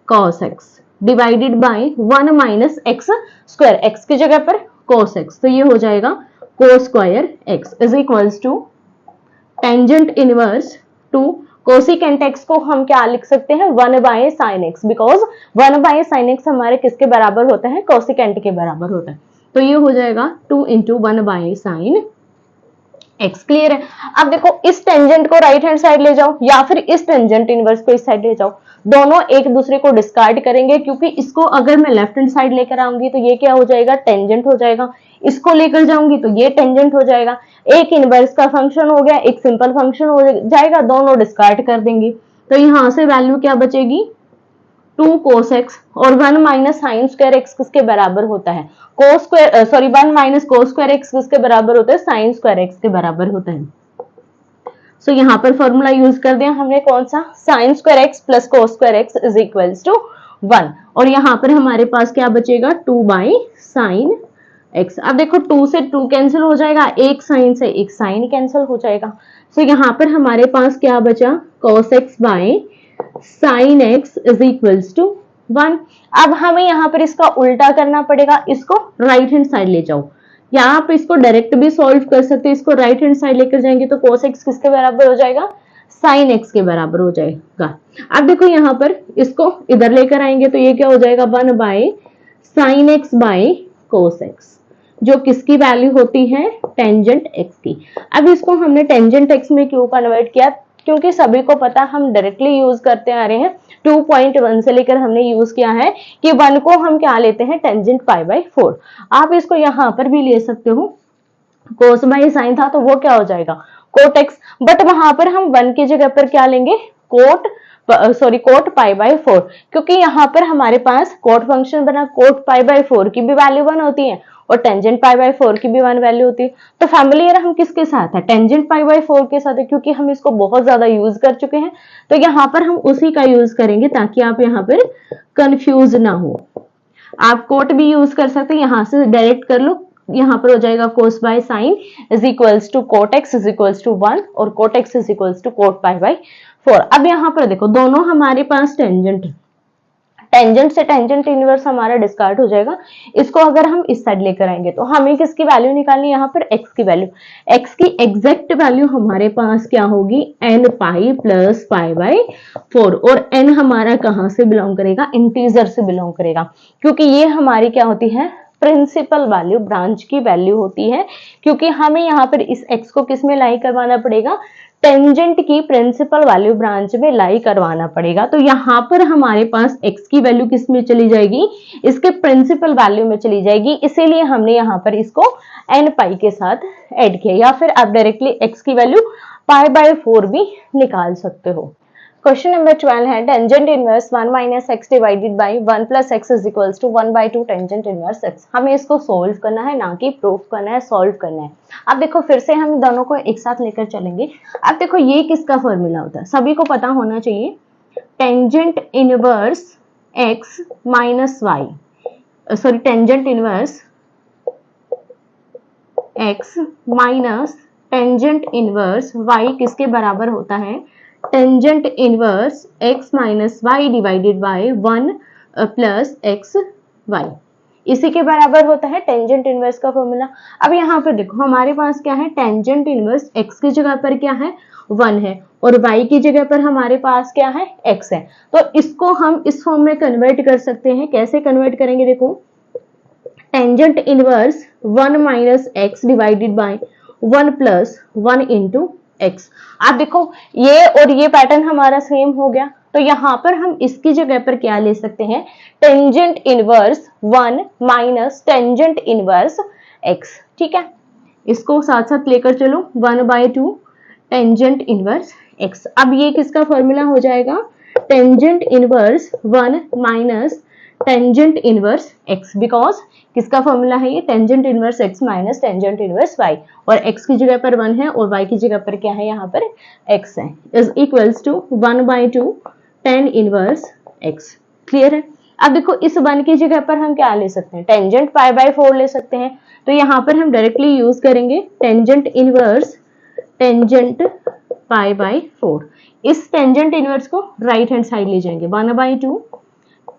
cos x divided by 1 minus x square, x की जगह पर cos x, तो ये हो जाएगा cos square x is equals to tangent inverse 2 cosecant x को हम क्या लिख सकते हैं, 1 by sine x, because 1 by sine x हमारे किसके बराबर होता है, कोसिकेंट के बराबर होता है, तो ये हो जाएगा 2 into 1 by sine x। Clear है। अब देखो इस टेंजेंट को राइट हैंड साइड ले जाओ या फिर इस टेंजेंट इनवर्स को इस साइड ले जाओ, दोनों एक दूसरे को डिस्कार्ड करेंगे, क्योंकि इसको अगर मैं लेफ्ट हैंड साइड लेकर आऊंगी तो ये क्या हो जाएगा, टेंजेंट हो जाएगा, इसको लेकर जाऊंगी तो ये टेंजेंट हो जाएगा, एक इनवर्स का फंक्शन हो गया, एक सिंपल फंक्शन हो जाएगा, दोनों डिस्कार्ड कर देंगे, तो यहां से वैल्यू क्या बचेगी, 2 cos x, और 1 माइनस साइन स्क्वायर x किसके बराबर होता है, cos square, sorry 1 minus cos square x किसके बराबर होता है, साइन स्क्वायर x के बराबर होता है। सो यहाँ पर फॉर्मूला यूज कर दिया हमने, कौन सा, sine square x plus cos square x is equals to 1, और यहाँ पर हमारे पास क्या बचेगा, 2 बाई साइन x। अब देखो 2 से 2 कैंसिल हो जाएगा, एक साइन से एक साइन कैंसिल हो जाएगा, सो यहाँ पर हमारे पास क्या बचा, cos x by sine x is equals to 1। अब हमें यहाँ पर इसका उल्टा करना पड़ेगा, इसको राइट हैंड साइड ले जाओ, या आप इसको डायरेक्ट भी सॉल्व कर सकते हैं, इसको राइट हैंड साइड लेकर जाएंगे तो cos x किसके बराबर हो जाएगा, साइन x के बराबर हो जाएगा। अब देखो यहाँ पर इसको इधर लेकर आएंगे तो ये क्या हो जाएगा, 1 by sine x by cos x, जो किसकी वैल्यू होती है, टेंजेंट x की। अब इसको हमने टेंजेंट x में क्यों कन्वर्ट किया, क्योंकि सभी को पता हम डायरेक्टली यूज करते आ रहे हैं, 2.1 से लेकर हमने यूज किया है कि 1 को हम क्या लेते हैं, टेंजेंट पाई बाय 4। आप इसको यहाँ पर भी ले सकते हो, cos बाय साइन था तो वो क्या हो जाएगा, कोट एक्स, बट वहां पर हम 1 की जगह पर क्या लेंगे, कोट पाई बाय 4, क्योंकि यहाँ पर हमारे पास कोट फंक्शन बना, कोट पाई बाय 4 की भी वैल्यू 1 होती है और टेंजेंट पाई बाय 4 की भी 1 वैल्यू होती है। तो फैमिलियर हम किसके साथ है, टेंजेंट पाई बाय 4 के साथ है, क्योंकि हम इसको बहुत ज्यादा यूज कर चुके हैं। तो यहाँ पर हम उसी का यूज करेंगे ताकि आप यहाँ पर कंफ्यूज ना हो। आप कोट भी यूज कर सकते हैं, यहां से डायरेक्ट कर लो, यहाँ पर हो जाएगा cos by sine is equals to cot x is equals to 1 और cot x is equals to cot pi by 4। अब यहाँ पर देखो दोनों हमारे पास टेंजेंट, टेंजेंट से टेंजेंट इनवर्स हमारा डिस्कार्ड हो जाएगा। इसको अगर हम इस साइड लेकर आएंगे तो हमें किसकी वैल्यू निकालनी है, यहाँ पर एक्स की वैल्यू। एक्स की एग्जैक्ट वैल्यू हमारे पास क्या होगी, n pi plus pi by 4, और एन हमारा कहां से बिलोंग करेगा, इंटीजर से बिलोंग करेगा, क्योंकि ये हमारी क्या होती है, प्रिंसिपल वैल्यू, ब्रांच की वैल्यू होती है, क्योंकि हमें यहाँ पर इस एक्स को किस में लाई करवाना पड़ेगा, टेंजेंट की प्रिंसिपल वैल्यू ब्रांच में लाई करवाना पड़ेगा। तो यहाँ पर हमारे पास x की वैल्यू किस में चली जाएगी, इसके प्रिंसिपल वैल्यू में चली जाएगी, इसीलिए हमने यहाँ पर इसको n पाई के साथ ऐड किया, या फिर आप डायरेक्टली x की वैल्यू पाई बाय 4 भी निकाल सकते हो। क्वेश्चन नंबर 12 है tangent inverse 1 minus x divided by 1 plus x is equals to 1 by 2 tangent inverse x. हमें इसको सोल्व करना है, ना कि प्रूफ करना है, सॉल्व करना है। अब देखो फिर से हम दोनों को एक साथ लेकर चलेंगे। अब देखो ये किसका फॉर्मूला होता है, सभी को पता होना चाहिए, tangent inverse x minus y, sorry tangent inverse x minus tangent inverse y किसके बराबर होता है, tangent inverse x minus y divided by 1 plus x y, इसी के बराबर होता है टेंजेंट इनवर्स का फॉर्मूला। अब यहाँ पर देखो हमारे पास क्या है, टेंजेंट इनवर्स x की जगह पर क्या है 1 है और y की जगह पर हमारे पास क्या है x है। तो इसको हम इस फॉर्म में कन्वर्ट कर सकते हैं। कैसे कन्वर्ट करेंगे, देखो tangent inverse 1 minus x divided by 1 plus 1 into x. आप देखो ये और ये पैटर्न हमारा सेम हो गया, तो यहां पर हम इसकी जगह पर क्या ले सकते हैं, tangent inverse 1 minus tangent inverse x. ठीक है, इसको साथ साथ लेकर चलो, 1 बाय 2 टेंजेंट इनवर्स एक्स। अब ये किसका फॉर्मूला हो जाएगा, tangent inverse 1 minus tangent inverse x, because किसका फॉर्मूला है ये, tangent inverse x minus tangent inverse y, और एक्स की जगह पर 1 है और वाई की जगह पर क्या है, यहाँ पर एक्स है, is equals to 1 by 2 tan inverse x. Clear है। अब देखो इस 1 की जगह पर हम क्या ले सकते हैं, टेंजेंट पाई बाय 4 ले सकते हैं। तो यहाँ पर हम डायरेक्टली यूज करेंगे tangent inverse tangent pi by 4। इस टेंजेंट इनवर्स को राइट हैंड साइड ले जाएंगे, 1 by 2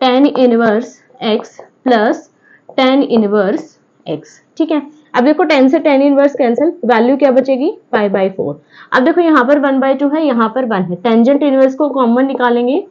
tan inverse x plus tan inverse x. ठीक है, अब देखो 10 से 10 इनवर्स कैंसिल, वैल्यू क्या बचेगी, पाई बाय 4। अब देखो यहाँ पर 1 बाय 2 है, यहाँ पर 1 है, टेंजेंट इनवर्स को कॉमन निकालेंगे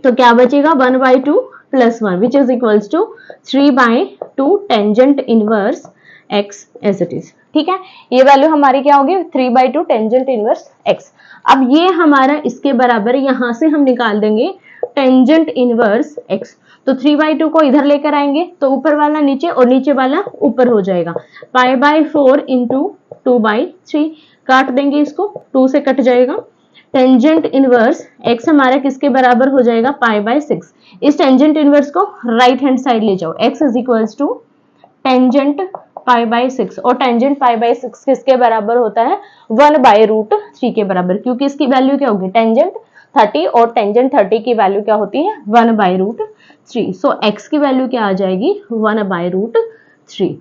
तो क्या बचेगा, 1 by 2 plus 1 which is equals to 3 by 2 tangent inverse x as it is. ठीक है, ये वैल्यू हमारी क्या होगी, 3 बाय 2 टेंजेंट इनवर्स एक्स। अब ये हमारा इसके बराबर, यहां से हम निकाल देंगे टेंजेंट इनवर्स एक्स। तो 3 बाय 2 को इधर लेकर आएंगे तो ऊपर वाला नीचे और नीचे वाला ऊपर हो जाएगा, पाई बाय 4 इंटू 2 बाय 3, काट देंगे इसको, 2 से कट जाएगा। टेंजेंट इनवर्स एक्स हमारा किसके बराबर हो जाएगा, पाई बाय 6। इस टेंजेंट इनवर्स को राइट हैंड साइड ले जाओ, x is equals to tangent pi by 6, और टेंजेंट पाई बाय 6 किसके बराबर होता है, 1 बाय रूट 3 के बराबर, क्योंकि इसकी वैल्यू क्या होगी, टेंजेंट 30 और टेंजेंट 30 की वैल्यू क्या होती है, 1 बाय रूट 3। सो एक्स की वैल्यू क्या आ जाएगी, 1 बाय रूट 3।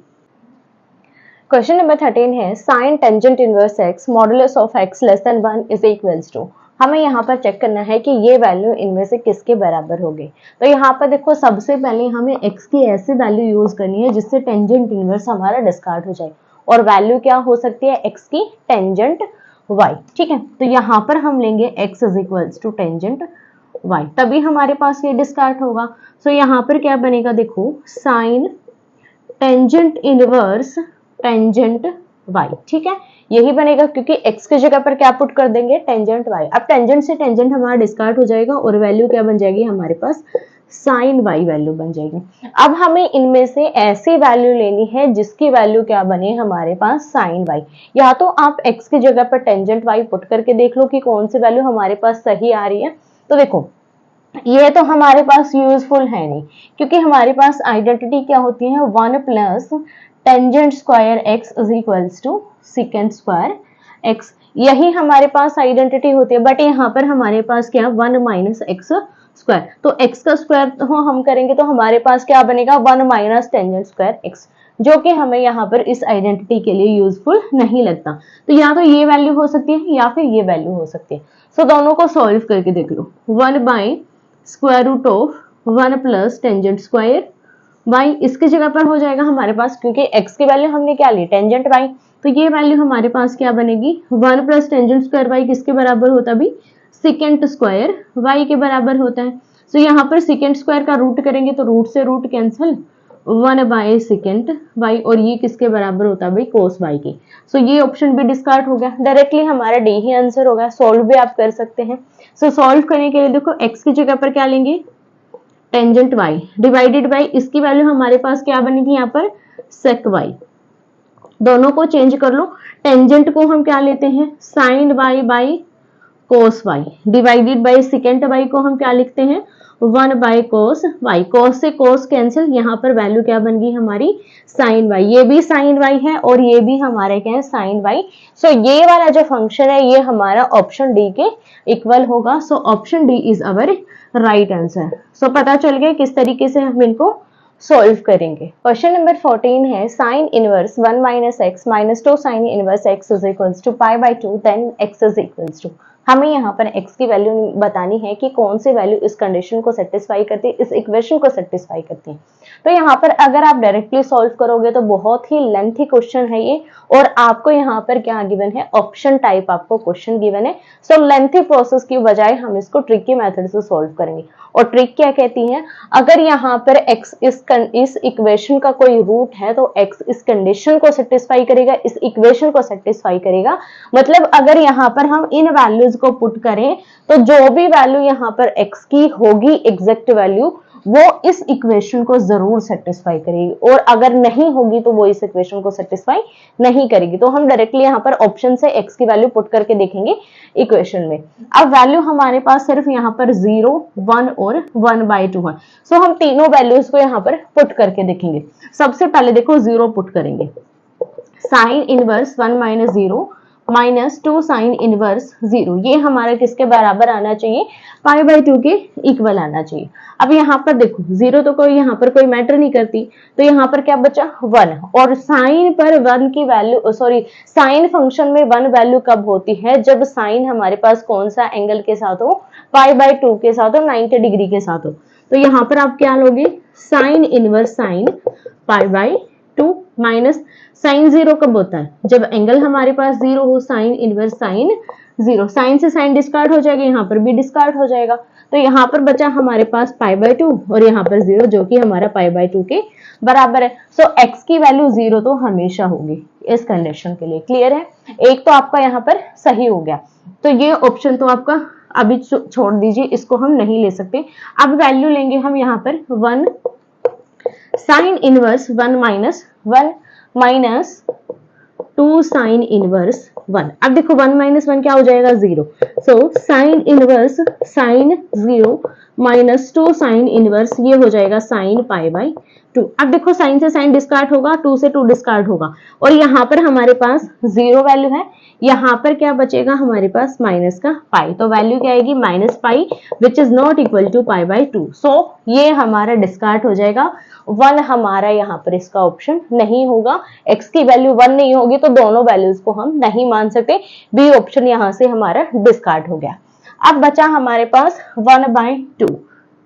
क्वेश्चन नंबर 13 है sine tangent inverse x modulus of x less than 1 is equals to. हमें यहाँ पर चेक करना है कि ये वैल्यू इनमें से किसके बराबर होगी। तो यहाँ पर देखो सबसे पहले हमें x की ऐसी वैल्यू यूज करनी है जिससे टेंजेंट इनवर्स हमारा डिस्कार्ड हो जाए, और वैल्यू क्या हो सकती है, x की टेंजेंट y। ठीक है, तो यहाँ पर हम लेंगे x is equals to tangent y, तभी हमारे पास ये डिस्कार्ड होगा। सो यहाँ पर क्या बनेगा, देखो sine tangent inverse tangent y, ठीक है, यही बनेगा क्योंकि x की जगह पर क्या पुट कर देंगे, टेंजेंट y। अब टेंजेंट से टेंजेंट हमारा डिस्कार्ड हो जाएगा और वैल्यू क्या बन जाएगी हमारे पास, साइन y वैल्यू बन जाएगी। अब हमें इनमें से ऐसी वैल्यू लेनी है जिसकी वैल्यू क्या बने हमारे पास, साइन y। या तो आप x की जगह पर टेंजेंट y पुट करके देख लो कि कौन सी वैल्यू हमारे पास सही आ रही है। तो देखो ये तो हमारे पास यूजफुल है नहीं, क्योंकि हमारे पास आइडेंटिटी क्या होती है, 1 plus tangent square x is equals to second square x, यही हमारे पास आइडेंटिटी होती है। बट यहाँ पर हमारे पास क्या, 1 माइनस एक्स स्क्वायर, तो एक्स का स्क्वायर तो हम करेंगे तो हमारे पास क्या बनेगा, 1 माइनस टेंजेंट स्क्वायर एक्स, जो कि हमें यहाँ पर इस आइडेंटिटी के लिए यूजफुल नहीं लगता। तो या तो ये वैल्यू हो सकती है या फिर ये वैल्यू हो सकती है। सो दोनों को सॉल्व करके देख लो, 1 by square root of 1 plus tangent square y, इसकी जगह पर हो जाएगा हमारे पास, क्योंकि x की वैल्यू हमने क्या ली, टेंजेंट y, तो ये वैल्यू हमारे पास क्या बनेगी, 1 प्लस टेंजेंट स्क्वायर y किसके बराबर होता भी, सेकेंड स्क्वायर y के बराबर होता है। तो यहाँ पर सेकेंड स्क्वायर का रूट करेंगे तो रूट से root cancel, 1 by second y, और ये किसके बराबर होता है भाई, कोस y की। सो ये ऑप्शन भी डिस्कार्ड हो गया, डायरेक्टली हमारा डी ही आंसर होगा। सॉल्व भी आप कर सकते हैं। सो सॉल्व करने के लिए देखो x की जगह पर क्या लेंगे, टेंजेंट y डिवाइडेड बाय इसकी वैल्यू हमारे पास क्या बनी थी यहाँ पर, सेक y, दोनों को चेंज कर लो। टेंजेंट को हम क्या लेते हैं, sine y by cos y, divided by second y को हम क्या लिखते हैं, 1 बाय कोस y, कोस से कोस कैंसिल, यहाँ पर वैल्यू क्या बन गई हमारी, साइन y, ये भी साइन y है और ये भी हमारे क्या है, साइन y। सो ये वाला जो फंक्शन है ये हमारा ऑप्शन डी के इक्वल होगा। So option D is our right answer. So पता चल गया किस तरीके से हम इनको सॉल्व करेंगे। क्वेश्चन नंबर 14 है, sine inverse 1 minus x minus 2 sine inverse x is equals to pi by 2 then x is equals to. हमें यहाँ पर x की वैल्यू बतानी है कि कौन सी वैल्यू इस कंडीशन को सेटिस्फाई करती है, इस इक्वेशन को सेटिस्फाई करती है। तो यहाँ पर अगर आप डायरेक्टली सॉल्व करोगे तो बहुत ही लेंथी क्वेश्चन है ये, और आपको यहाँ पर क्या गिवन है, ऑप्शन टाइप आपको क्वेश्चन गिवन है। सो लेंथी प्रोसेस की बजाय हम इसको ट्रिकी मेथड से सॉल्व करेंगे। और ट्रिक क्या कहती है, अगर यहाँ पर x इस इक्वेशन का कोई रूट है तो x इस कंडीशन को सेटिस्फाई करेगा, इस इक्वेशन को सेटिस्फाई करेगा। मतलब अगर यहाँ पर हम इन वैल्यूज को पुट करें तो जो भी वैल्यू यहाँ पर x की होगी एग्जैक्ट वैल्यू, वो इस इक्वेशन को जरूर सेटिस्फाई करेगी, और अगर नहीं होगी तो वो इस इक्वेशन को सेटिस्फाई नहीं करेगी। तो हम डायरेक्टली यहाँ पर ऑप्शन से x की वैल्यू पुट करके देखेंगे इक्वेशन में। अब वैल्यू हमारे पास सिर्फ यहाँ पर 0, 1 और 1/2 है। सो हम तीनों वैल्यूज को यहाँ पर पुट करके देखेंगे। सबसे पहले देखो 0 पुट करेंगे, sine inverse 1 minus 0 minus 2 sine inverse 0, ये हमारा किसके बराबर आना चाहिए, पाई बाई 2 के इक्वल आना चाहिए। अब यहाँ पर देखो 0 तो कोई यहाँ पर कोई मैटर नहीं करती, तो यहाँ पर क्या बचा 1, और साइन पर 1 की वैल्यू, सॉरी साइन फंक्शन में 1 वैल्यू कब होती है, जब साइन हमारे पास कौन सा एंगल के साथ हो, पाई बाई 2 के साथ हो, 90 डिग्री के साथ हो। तो यहाँ पर आप क्या लोगे, sine inverse sine pi by 2 minus sine 0 कब होता है, जब एंगल हमारे पास 0 हो, साइन इनवर्स साइन 0, साइन से साइन डिस्कार्ड हो जाएगा, यहाँ पर भी डिस्कार्ड हो जाएगा। तो यहाँ पर बचा हमारे पास पाई बाई 2 और यहाँ पर 0, जो कि हमारा पाई बाई 2 के बराबर है। सो x की वैल्यू 0 तो हमेशा होगी इस कंडीशन के लिए। क्लियर है, एक तो आपका यहाँ पर सही हो गया। तो ये ऑप्शन तो आपका अभी छोड़ दीजिए, इसको हम नहीं ले सकते। अब वैल्यू लेंगे हम यहाँ पर 1 sign inverse 1 minus 1 minus 2 sine inverse 1। अब देखो 1 माइनस 1 क्या हो जाएगा, 0। So sine inverse sign 0 minus 2 sine inverse, ये हो जाएगा साइन पाई बाई 2। अब देखो साइन से साइन डिस्कार्ड होगा, 2 से 2 डिस्कार्ड होगा, और यहाँ पर हमारे पास 0 वैल्यू है, यहाँ पर क्या बचेगा हमारे पास माइनस का पाई, तो वैल्यू क्या आएगी minus pi, which is not equal to pi by 2। So ये हमारा डिस्कार्ड हो जाएगा, 1 हमारा यहाँ पर इसका ऑप्शन नहीं होगा। x की वैल्यू 1 नहीं होगी तो दोनों वैल्यूज को हम नहीं मान सकते, बी ऑप्शन यहाँ से हमारा डिस्कार्ड हो गया। अब बचा हमारे पास 1/2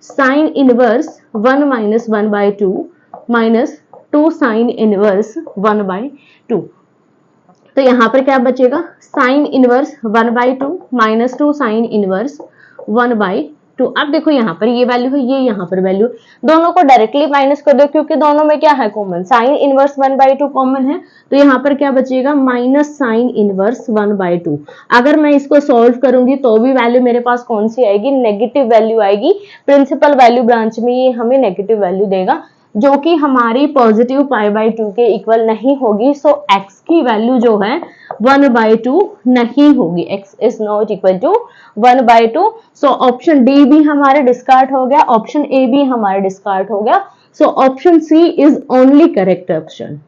sign inverse 1 minus 1/2 minus 2 sine inverse 1/2। तो यहाँ पर क्या बचेगा, sine inverse 1/2 minus 2 sine inverse 1/2 2। अब देखो यहाँ पर ये वैल्यू है, ये यहाँ पर वैल्यू, दोनों को डायरेक्टली माइनस कर दो क्योंकि दोनों में क्या है कॉमन, साइन इनवर्स 1/2 कॉमन है, तो यहाँ पर क्या बचेगा माइनस साइन इनवर्स 1/2। अगर मैं इसको सोल्व करूंगी तो भी वैल्यू मेरे पास कौन सी आएगी, नेगेटिव वैल्यू आएगी। प्रिंसिपल वैल्यू ब्रांच में ये हमें नेगेटिव वैल्यू देगा जो कि हमारी पॉजिटिव π/2 के इक्वल नहीं होगी। सो x की वैल्यू जो है 1/2 नहीं होगी, x is not equal to 1/2। So option D भी हमारे डिस्कार्ड हो गया, ऑप्शन ए भी हमारे डिस्कार्ड हो गया। So option C is only correct option.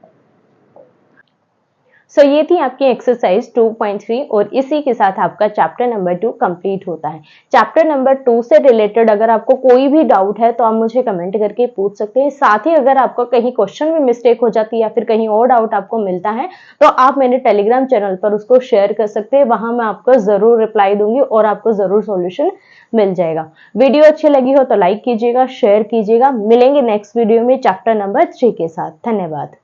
So ये थी आपकी एक्सरसाइज 2.3 और इसी के साथ आपका चैप्टर नंबर 2 कंप्लीट होता है। चैप्टर नंबर 2 से रिलेटेड अगर आपको कोई भी डाउट है तो आप मुझे कमेंट करके पूछ सकते हैं। साथ ही अगर आपको कहीं क्वेश्चन में मिस्टेक हो जाती है या फिर कहीं और डाउट आपको मिलता है तो आप मेरे टेलीग्राम चैनल पर उसको शेयर कर सकते हैं, वहां मैं आपको जरूर रिप्लाई दूंगी और आपको जरूर सॉल्यूशन मिल जाएगा। वीडियो अच्छी लगी हो तो लाइक कीजिएगा, शेयर कीजिएगा। मिलेंगे नेक्स्ट वीडियो में चैप्टर नंबर 3 के साथ। धन्यवाद।